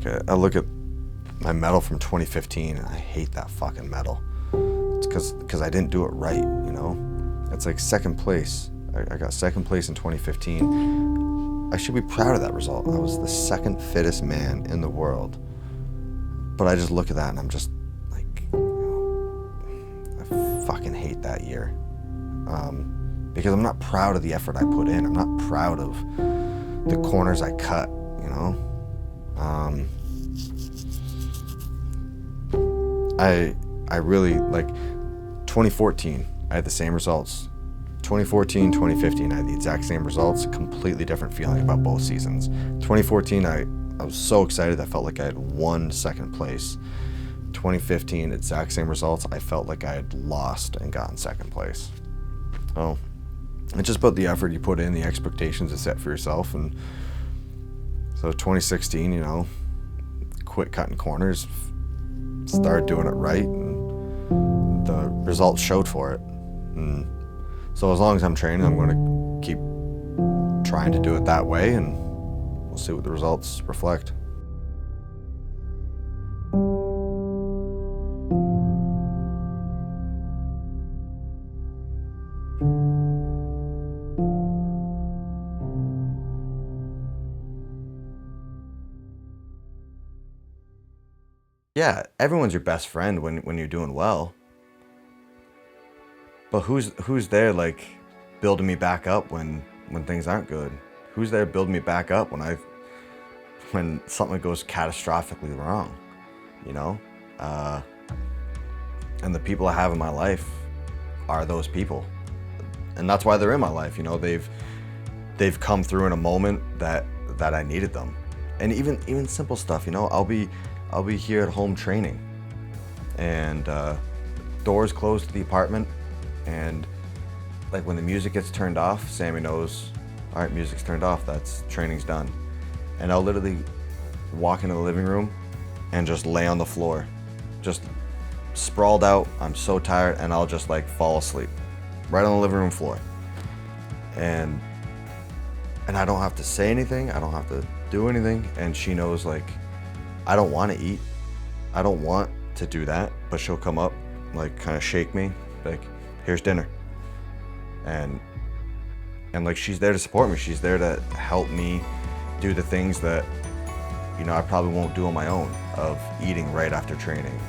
I look at my medal from 2015 and I hate that fucking medal. It's because I didn't do it right, you know? It's like second place. I got second place in 2015. I should be proud of that result. I was the second fittest man in the world. But I just look at that and I'm just like, I fucking hate that year. Because I'm not proud of the effort I put in. I'm not proud of the corners I cut, you know? I really, like, 2014, I had the same results. 2014, 2015, I had the exact same results, completely different feeling about both seasons. 2014, I was so excited, I felt like I had won second place. 2015, exact same results, I felt like I had lost and gotten second place. Oh, it's just about the effort you put in, the expectations you set for yourself. And so 2016, you know, quit cutting corners, started doing it right, and the results showed for it. And so as long as I'm training, I'm going to keep trying to do it that way, and we'll see what the results reflect. Yeah, everyone's your best friend when you're doing well. But who's there, like, building me back up when things aren't good? Who's there building me back up when something goes catastrophically wrong, you know? And the people I have in my life are those people. And that's why they're in my life, you know? They've come through in a moment that I needed them. And even simple stuff, you know? I'll be here at home training, and doors closed to the apartment, and like when the music gets turned off, Sammy knows, all right, music's turned off, that's training's done. And I'll literally walk into the living room and just lay on the floor, just sprawled out. I'm so tired, and I'll just like fall asleep right on the living room floor. And I don't have to say anything, I don't have to do anything, and she knows, like, I don't want to eat, I don't want to do that, but she'll come up, like, kind of shake me, like, here's dinner. And like, she's there to support me, she's there to help me do the things that, you know, I probably won't do on my own, of eating right after training.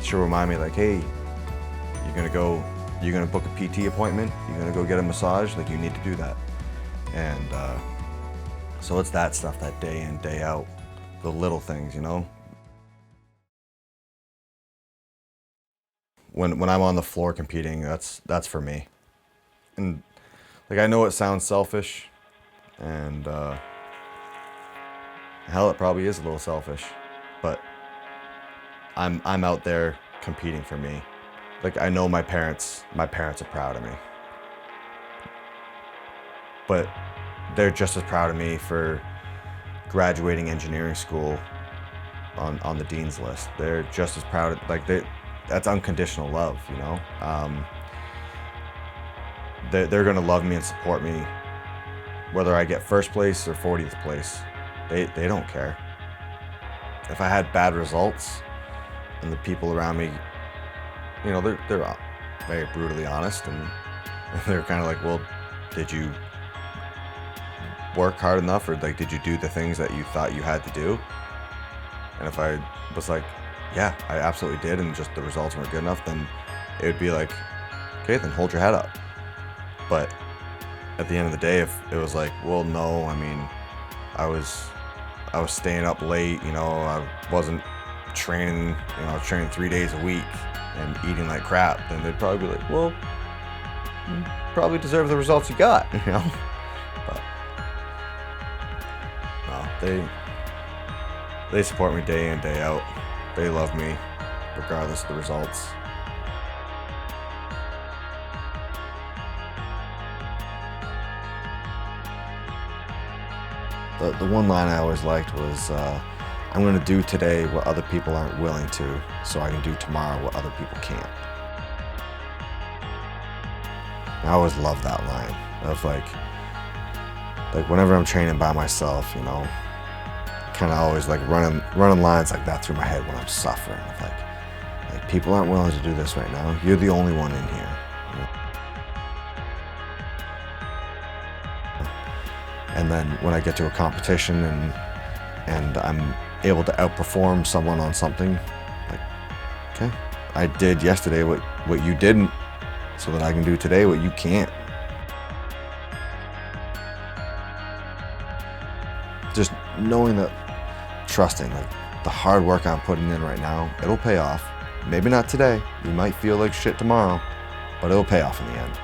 She'll remind me, like, hey, you're gonna book a PT appointment, you're gonna go get a massage, like, you need to do that. And so it's that stuff, that day in, day out, the little things, you know? When I'm on the floor competing, that's for me. And like, I know it sounds selfish, and hell, it probably is a little selfish, but I'm out there competing for me. Like, I know my parents are proud of me, but they're just as proud of me for graduating engineering school on the dean's list. They're just as proud of, like, that's unconditional love, you know? They're gonna love me and support me whether I get first place or 40th place. They don't care. If I had bad results and the people around me, you know, they're very brutally honest, and they're kind of like, well, did you work hard enough, or like, did you do the things that you thought you had to do? And if I was like, yeah, I absolutely did, and just the results weren't good enough, then it would be like, okay, then hold your head up. But at the end of the day, if it was like, well, no, I mean, I was staying up late, you know, I wasn't training, you know, I was training 3 days a week and eating like crap, then they'd probably be like, well, you probably deserve the results you got, you know? But no, they support me day in, day out. They love me regardless of the results. The one line I always liked was, I'm going to do today what other people aren't willing to, so I can do tomorrow what other people can't. I always loved that line of like whenever I'm training by myself, you know, kind of always like running lines like that through my head when I'm suffering. Like people aren't willing to do this right now. You're the only one in here. And then when I get to a competition and I'm able to outperform someone on something, like, okay, I did yesterday what you didn't, so that I can do today what you can't. Just knowing that, trusting, like the hard work I'm putting in right now, it'll pay off. Maybe not today, you might feel like shit tomorrow, but it'll pay off in the end.